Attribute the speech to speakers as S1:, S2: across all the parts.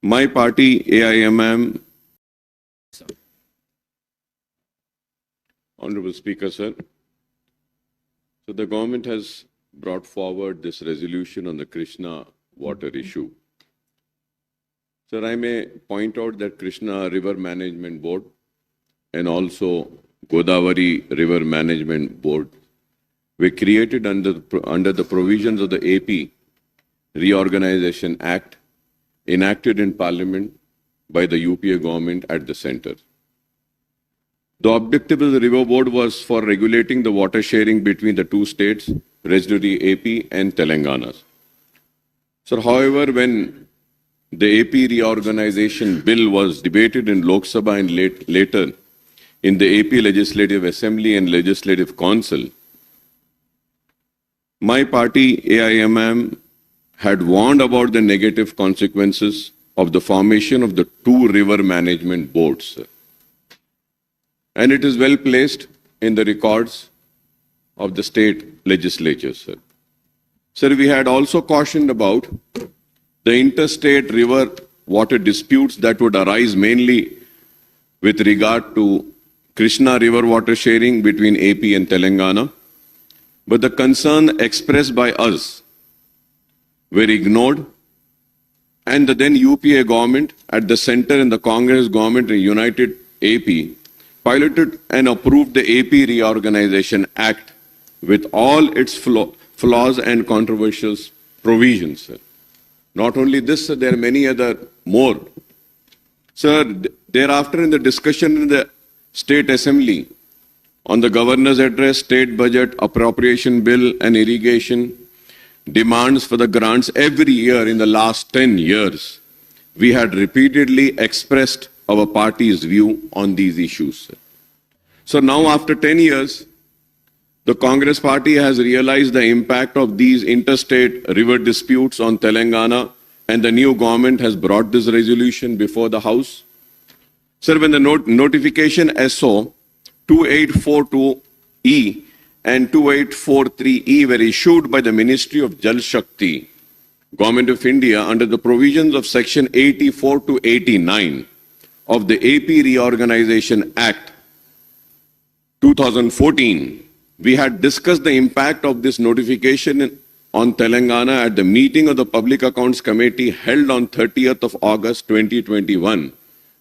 S1: My party, AIMIM, Honorable Speaker, sir. So the government has brought forward this resolution on the Krishna water issue. Sir, I may point out that Krishna River Management Board and also Godavari River Management Board were created under the provisions of the AP Reorganization Act enacted in Parliament by the UPA government at the center. The objective of the River Board was for regulating the water sharing between the two states, residuary AP and Telangana. So, however, when the AP reorganization bill was debated in Lok Sabha and later in the AP Legislative Assembly and Legislative Council, my party, AIMIM, had warned about the negative consequences of the formation of the two river management boards. And it is well placed in the records of the state legislatures. Sir. Sir, we had also cautioned about the interstate river water disputes that would arise mainly with regard to Krishna river water sharing between AP and Telangana. But the concern expressed by us were ignored, and the then UPA government at the center and the Congress government in United AP piloted and approved the AP Reorganization Act with all its flaws and controversial provisions. Sir. Not only this, sir, there are many other more. Sir, thereafter in the discussion in the State Assembly on the Governor's Address, State Budget, Appropriation Bill and Irrigation, demands for the grants every year in the last 10 years, we had repeatedly expressed our party's view on these issues. So now after 10 years, the Congress party has realized the impact of these interstate river disputes on Telangana, and the new government has brought this resolution before the House. Sir, when the notification SO 2842E and 2843E were issued by the Ministry of Jal Shakti, Government of India, under the provisions of Section 84 to 89 of the AP Reorganization Act 2014, we had discussed the impact of this notification on Telangana at the meeting of the Public Accounts Committee held on 30th of August 2021,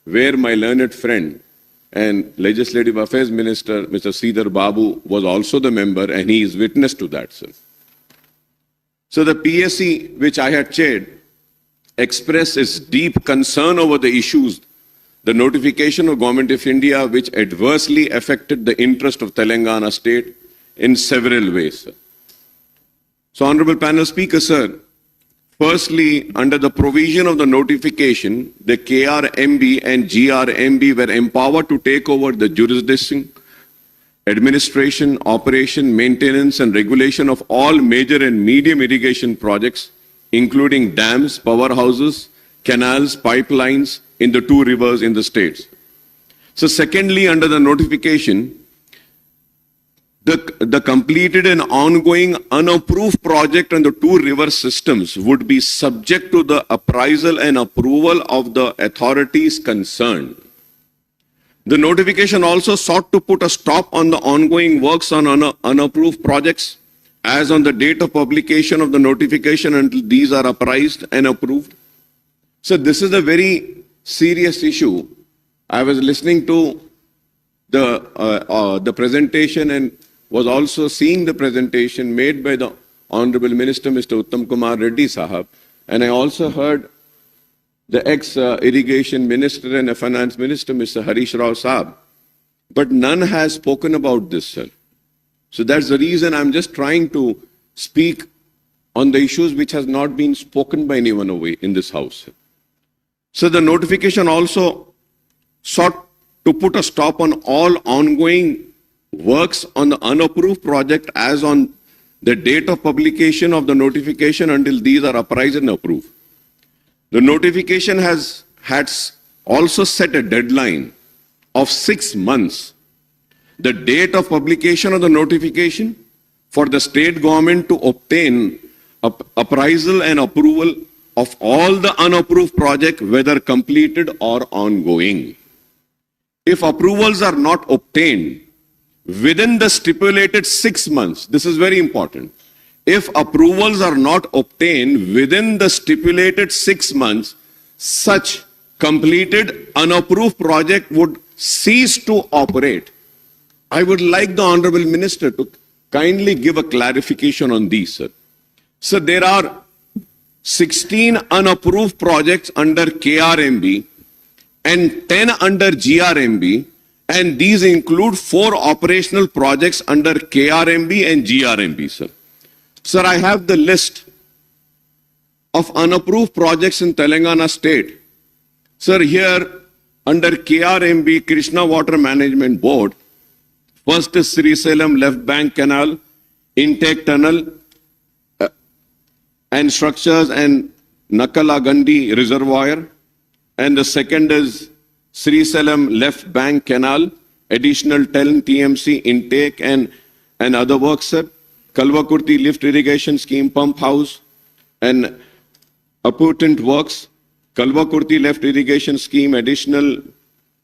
S1: where my learned friend and Legislative Affairs Minister, Mr. Sridhar Babu, was also the member, and he is witness to that, sir. So the PSC, which I had chaired, expressed its deep concern over the issues, the notification of Government of India, which adversely affected the interest of Telangana state in several ways, sir. So, Honorable Panel Speaker, sir, firstly, under the provision of the notification, the KRMB and GRMB were empowered to take over the jurisdiction, administration, operation, maintenance and regulation of all major and medium irrigation projects, including dams, powerhouses, canals, pipelines in the two rivers in the states. So secondly, under the notification, the completed and ongoing unapproved project on the two river systems would be subject to the appraisal and approval of the authorities concerned. The notification also sought to put a stop on the ongoing works on unapproved projects as on the date of publication of the notification until these are appraised and approved. So this is a very serious issue. I was listening to the presentation and was also seeing the presentation made by the Honorable Minister, Mr. Uttam Kumar Reddy Sahab, and I also heard the ex-irrigation minister and finance minister, Mr. Harish Rao Sahab, but none has spoken about this, sir. So that's the reason I'm just trying to speak on the issues which has not been spoken by anyone away in this house. So the notification also sought to put a stop on all ongoing works on the unapproved project as on the date of publication of the notification until these are appraised and approved. The notification had also set a deadline of 6 months, the date of publication of the notification, for the state government to obtain appraisal and approval of all the unapproved projects, whether completed or ongoing. If approvals are not obtained within the stipulated 6 months, this is very important. If approvals are not obtained within the stipulated 6 months, such completed unapproved project would cease to operate. I would like the Honorable Minister to kindly give a clarification on these, sir. So there are 16 unapproved projects under KRMB and 10 under GRMB, and these include 4 operational projects under KRMB and GRMB, sir. Sir, I have the list of unapproved projects in Telangana state. Sir, here under KRMB, Krishna Water Management Board, first is Srisalem Left Bank Canal, Intake Tunnel, and structures and Nakalagandi Reservoir. And the second is Srisalem Left Bank Canal, additional 10 TMC intake and other works, sir. Kalvakurti Lift Irrigation Scheme Pump House and appurtenant works. Kalvakurti Left Irrigation Scheme, additional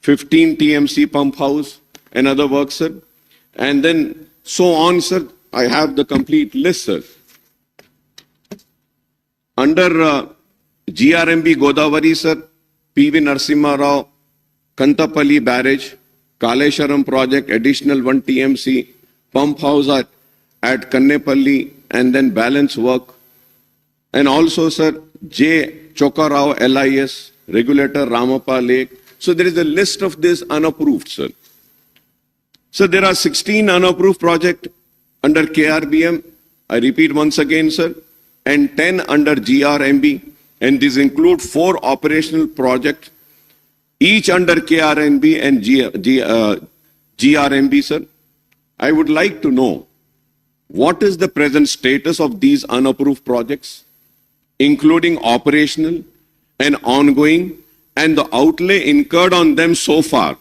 S1: 15 TMC Pump House and other works, sir. And then so on, sir. I have the complete list, sir. Under GRMB Godavari, sir, PV Narasimha Rao, Kantapalli Barrage, Kalesharam Project, additional 1 TMC, Pump House at Kannepalli, and then balance work. And also, sir, J. Chokarao LIS, Regulator Ramappa Lake. So there is a list of this unapproved, sir. So there are 16 unapproved projects under KRBM. I repeat once again, sir, and 10 under GRMB. And these include 4 operational projects, each under KRMB and GRMB, sir. I would like to know what is the present status of these unapproved projects, including operational and ongoing, and the outlay incurred on them so far,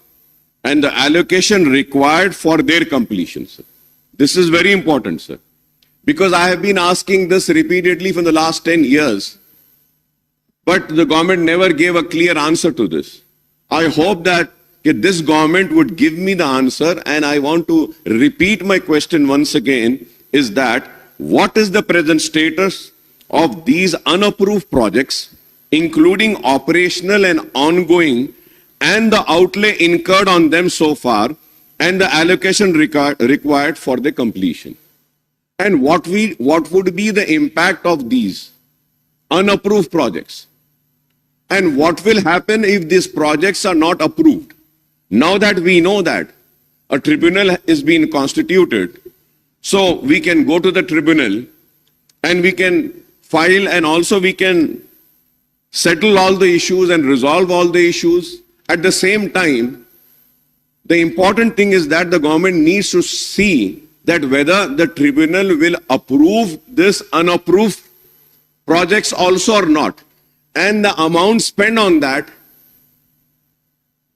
S1: and the allocation required for their completion, sir. This is very important, sir, because I have been asking this repeatedly for the last 10 years, but the government never gave a clear answer to this. I hope that this government would give me the answer, and I want to repeat my question once again, is that what is the present status of these unapproved projects, including operational and ongoing, and the outlay incurred on them so far, and the allocation required for the completion? And what would be the impact of these unapproved projects? And what will happen if these projects are not approved? Now that we know that a tribunal is being constituted, so we can go to the tribunal and we can file, and also we can settle all the issues and resolve all the issues. At the same time, the important thing is that the government needs to see that whether the tribunal will approve this unapproved projects also or not, and the amount spent on that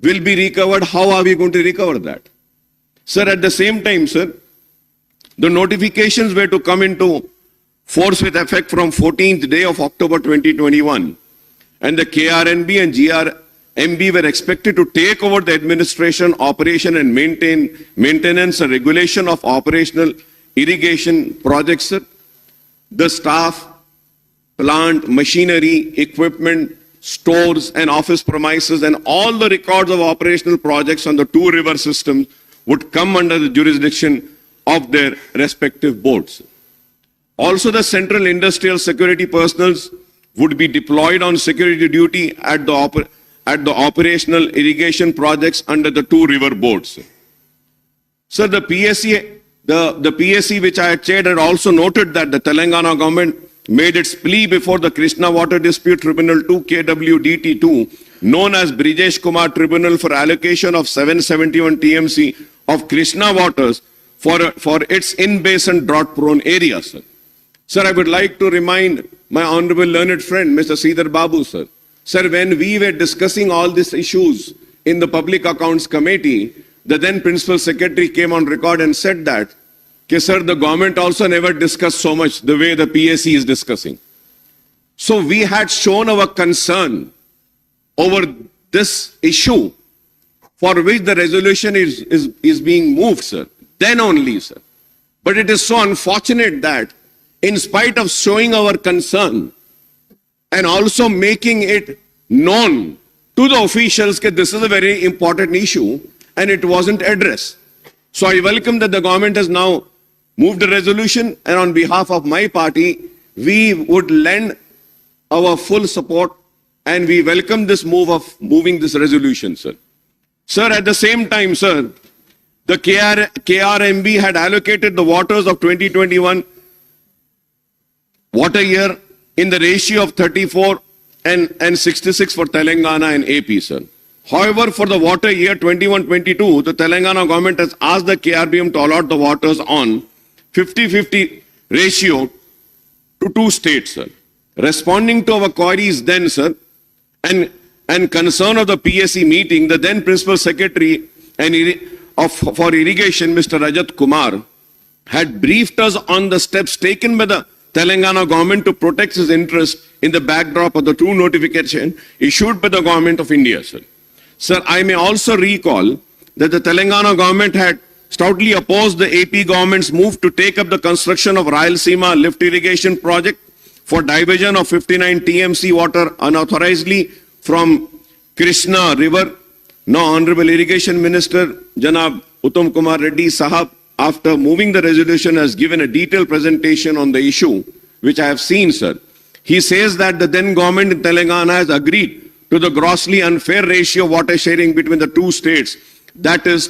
S1: will be recovered. How are we going to recover that? Sir, at the same time, sir, the notifications were to come into force with effect from 14th day of October 2021, and the KRNB and GRMB were expected to take over the administration, operation and maintenance and regulation of operational irrigation projects, sir. The staff, plant, machinery, equipment, stores and office premises, and all the records of operational projects on the 2 river systems would come under the jurisdiction of their respective boards. Also, the central industrial security personnel would be deployed on security duty at the operational irrigation projects under the 2 river boards. So the PSC which I had chaired had also noted that the Telangana government made its plea before the Krishna Water Dispute Tribunal 2 KWDT2, known as Brijesh Kumar Tribunal, for allocation of 771 TMC of Krishna waters for its in-basin drought-prone areas. Sir, I would like to remind my honorable learned friend, Mr. Sridhar Babu, sir. Sir, when we were discussing all these issues in the Public Accounts Committee, the then Principal Secretary came on record and said that, sir, the government also never discussed so much the way the PSC is discussing. So we had shown our concern over this issue for which the resolution is being moved, sir. Then only, sir. But it is so unfortunate that in spite of showing our concern and also making it known to the officials that this is a very important issue and it wasn't addressed. So I welcome that the government has now moved a resolution, and on behalf of my party, we would lend our full support and we welcome this move of moving this resolution, sir. Sir, at the same time, sir, the KRMB had allocated the waters of 2021 water year in the ratio of 34 and 66 for Telangana and AP, sir. However, for the water year 21-22, the Telangana government has asked the KRBM to allot the waters on 50-50 ratio to two states, sir. Responding to our queries then, sir, and concern of the PSC meeting, the then Principal Secretary for Irrigation, Mr. Rajat Kumar, had briefed us on the steps taken by the Telangana government to protect his interest in the backdrop of the true notification issued by the government of India, sir. Sir, I may also recall that the Telangana government had stoutly opposed the AP government's move to take up the construction of Rayalaseema lift irrigation project for diversion of 59 TMC water unauthorizedly from Krishna River. Now, Honorable Irrigation Minister Janab Uttam Kumar Reddy Sahab, after moving the resolution, has given a detailed presentation on the issue, which I have seen, sir. He says that the then government in Telangana has agreed to the grossly unfair ratio of water sharing between the two states, that is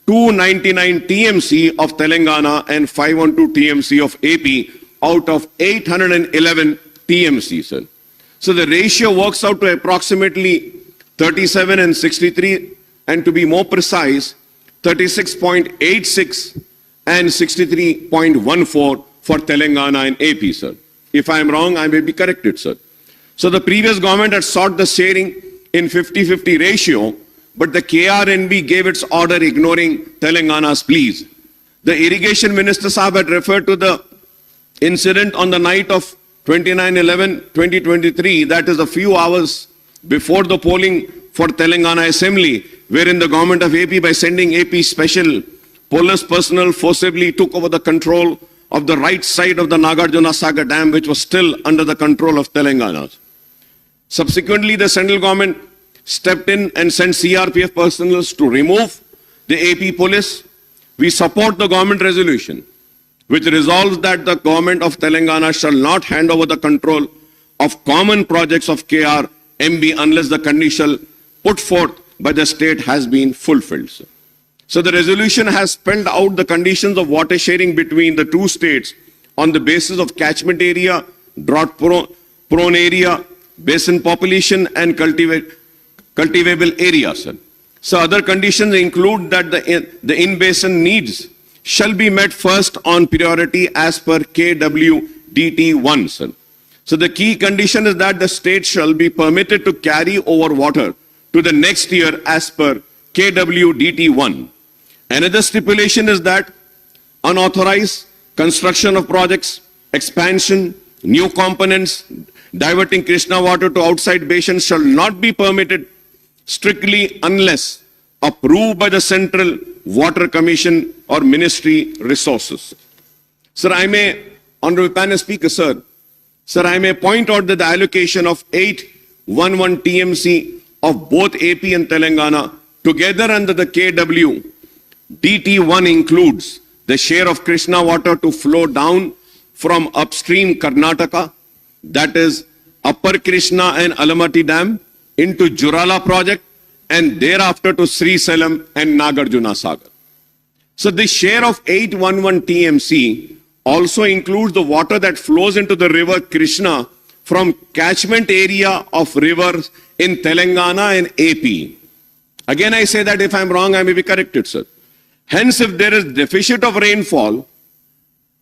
S1: 299 TMC of Telangana and 512 TMC of AP out of 811 TMC, sir. So the ratio works out to approximately 37 and 63, and to be more precise, 36.86 and 63.14 for Telangana and AP, sir. If I am wrong, I may be corrected, sir. So the previous government had sought the sharing in 50-50 ratio, but the KRNB gave its order ignoring Telangana's pleas. The Irrigation Minister Sahab had referred to the incident on the night of 29/11/2023, that is a few hours before the polling for Telangana Assembly, wherein the government of AP, by sending AP special police personnel, forcibly took over the control of the right side of the Nagarjuna Sagar Dam, which was still under the control of Telangana. Subsequently, the central government stepped in and sent CRPF personnel to remove the AP police. We support the government resolution, which resolves that the government of Telangana shall not hand over the control of common projects of KRMB unless the condition put forth by the state has been fulfilled. So the resolution has spelled out the conditions of water sharing between the two states on the basis of catchment area, drought-prone area, basin population, and cultivable area, sir. So other conditions include that the in-basin needs shall be met first on priority as per KWDT1, sir. So the key condition is that the state shall be permitted to carry over water to the next year as per KWDT1. Another stipulation is that unauthorized construction of projects, expansion, new components, diverting Krishna water to outside basins shall not be permitted strictly unless approved by the Central Water Commission or Ministry resources. Sir, I may, Honorable Panel Speaker, sir, I may point out that the allocation of 811 TMC of both AP and Telangana together under the KWDT1 includes the share of Krishna water to flow down from upstream Karnataka, that is Upper Krishna and Alamati Dam, into Jurala project, and thereafter to Srisalam and Nagarjuna Sagar. So the share of 811 TMC also includes the water that flows into the river Krishna from catchment area of rivers in Telangana and AP. Again, I say that if I'm wrong, I may be corrected, sir. Hence, if there is deficit of rainfall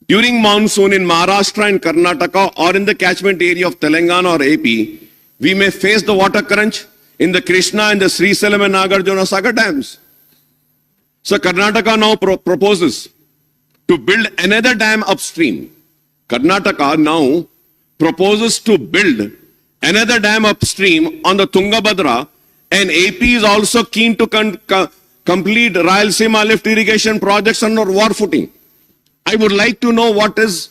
S1: during monsoon in Maharashtra and Karnataka or in the catchment area of Telangana or AP, we may face the water crunch in the Krishna and the Srisalam and Nagarjuna Sagar dams. So Karnataka now proposes to build another dam upstream. Karnataka now proposes to build another dam upstream on the Tungabhadra, and AP is also keen to complete Rayalaseema lift irrigation projects on war footing. I would like to know what is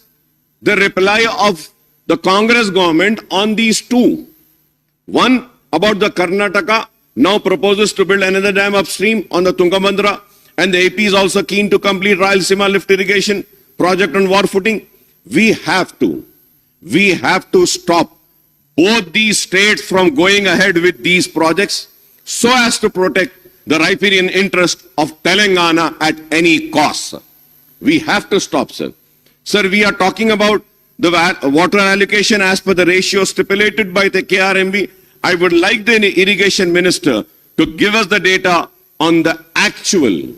S1: the reply of the Congress government on these two. One about the Karnataka now proposes to build another dam upstream on the Tungabhadra, and the AP is also keen to complete Rayalaseema lift irrigation project on war footing. We have to stop both these states from going ahead with these projects so as to protect the riparian interest of Telangana at any cost. We have to stop, sir. Sir, we are talking about the water allocation as per the ratio stipulated by the KRMB. I would like the irrigation minister to give us the data on the actual,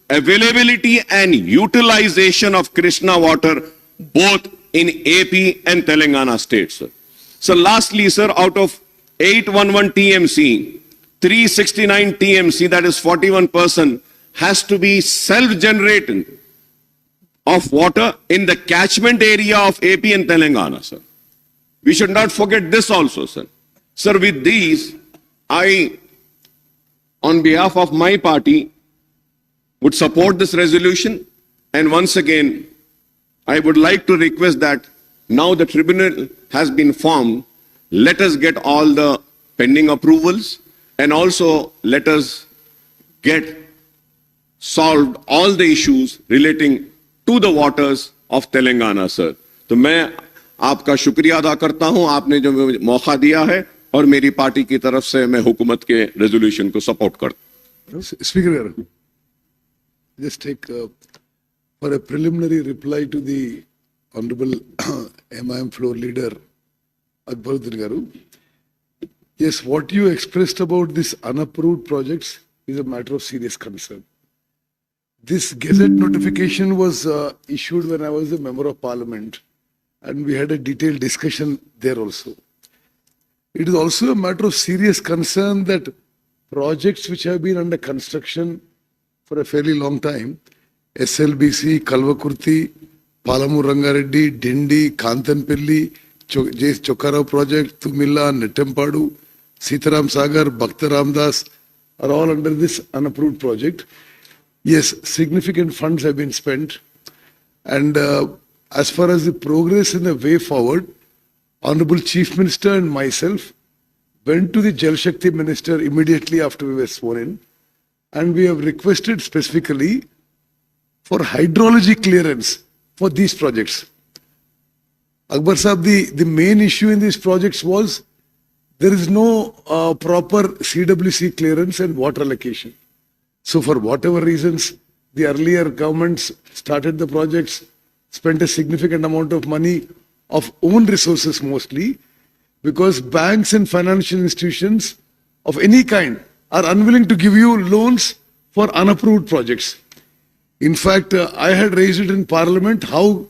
S1: availability and utilization of Krishna water both in AP and Telangana states, sir. So lastly, sir, out of 811 TMC, 369 TMC, that is 41%, has to be self-generated of water in the catchment area of AP and Telangana, sir. We should not forget this also, sir. Sir, with these, I, on behalf of my party, would support this resolution. And once again, I would like to request that now the tribunal has been formed, let us get all the pending approvals and also let us get solved all the issues relating to the waters of Telangana, sir. तो मैं आपका शुक्रिया अदा करता हूं, आपने जो मौका दिया है और मेरी पार्टी की तरफ से मैं हुकूमत के रेजोल्यूशन को सपोर्ट करता हूं.
S2: Speaker, just take for a preliminary reply to the Honorable AIMIM floor leader Akbaruddin Garu. Yes, what you expressed about these unapproved projects is a matter of serious concern. This Gazette notification was issued when I was a member of parliament, and we had a detailed discussion there also. It is also a matter of serious concern that projects which have been under construction for a fairly long time, SLBC, Kalvakurti, Palamur Rangareddy, Dindi, Kantanpilli, Chokara project, Tumilla, Nettempadu, Sitaram Sagar, Bhakta Ramdas are all under this unapproved project. Yes, significant funds have been spent, and as far as the progress in the way forward, Honorable Chief Minister and myself went to the Jal Shakti Minister immediately after we were sworn in, and we have requested specifically for hydrology clearance for these projects. Akbar Sahab, the main issue in these projects was there is no proper CWC clearance and water allocation. So for whatever reasons, the earlier governments started the projects, spent a significant amount of money of own resources mostly, because banks and financial institutions of any kind are unwilling to give you loans for unapproved projects. In fact, I had raised it in Parliament how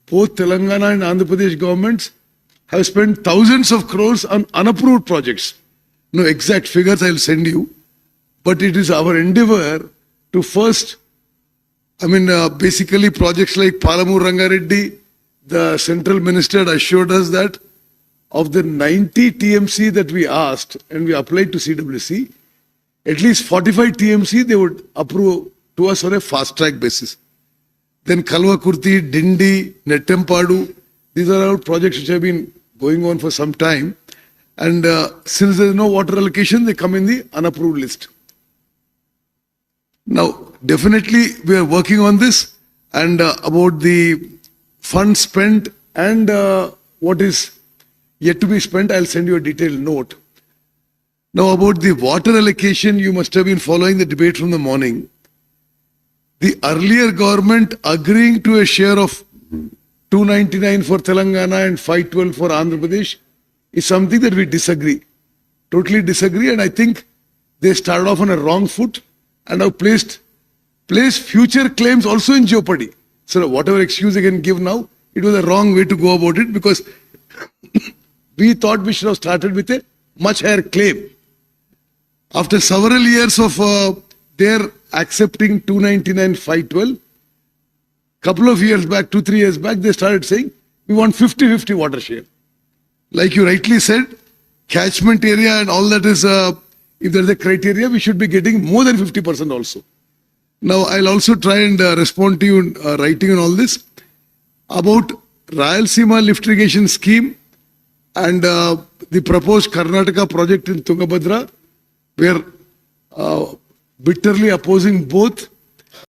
S2: both Telangana and Andhra Pradesh governments have spent thousands of crores on unapproved projects. No exact figures I'll send you, but it is our endeavor to first, basically projects like Palamur Rangareddy, the central minister had assured us that of the 90 TMC that we asked and we applied to CWC, at least 45 TMC they would approve to us on a fast track basis. Then Kalvakurti, Dindi, Nettempadu, these are all projects which have been going on for some time, and since there is no water allocation, they come in the unapproved list. Now, definitely we are working on this, and about the funds spent and what is yet to be spent, I'll send you a detailed note. Now, about the water allocation, you must have been following the debate from the morning. The earlier government agreeing to a share of 299 for Telangana and 512 for Andhra Pradesh is something that we disagree. Totally disagree, and I think they started off on a wrong foot and have placed future claims also in jeopardy. So whatever excuse they can give now, it was a wrong way to go about it, because we thought we should have started with a much higher claim. After several years of their accepting 299, 512, couple of years back, 2-3 years back, they started saying, we want 50-50 water share. Like you rightly said, catchment area and all that is, if there's a criteria, we should be getting more than 50% also. Now, I'll also try and respond to you in writing on all this. About Rayalaseema lift irrigation scheme and the proposed Karnataka project in Tungabhadra, we are bitterly opposing both.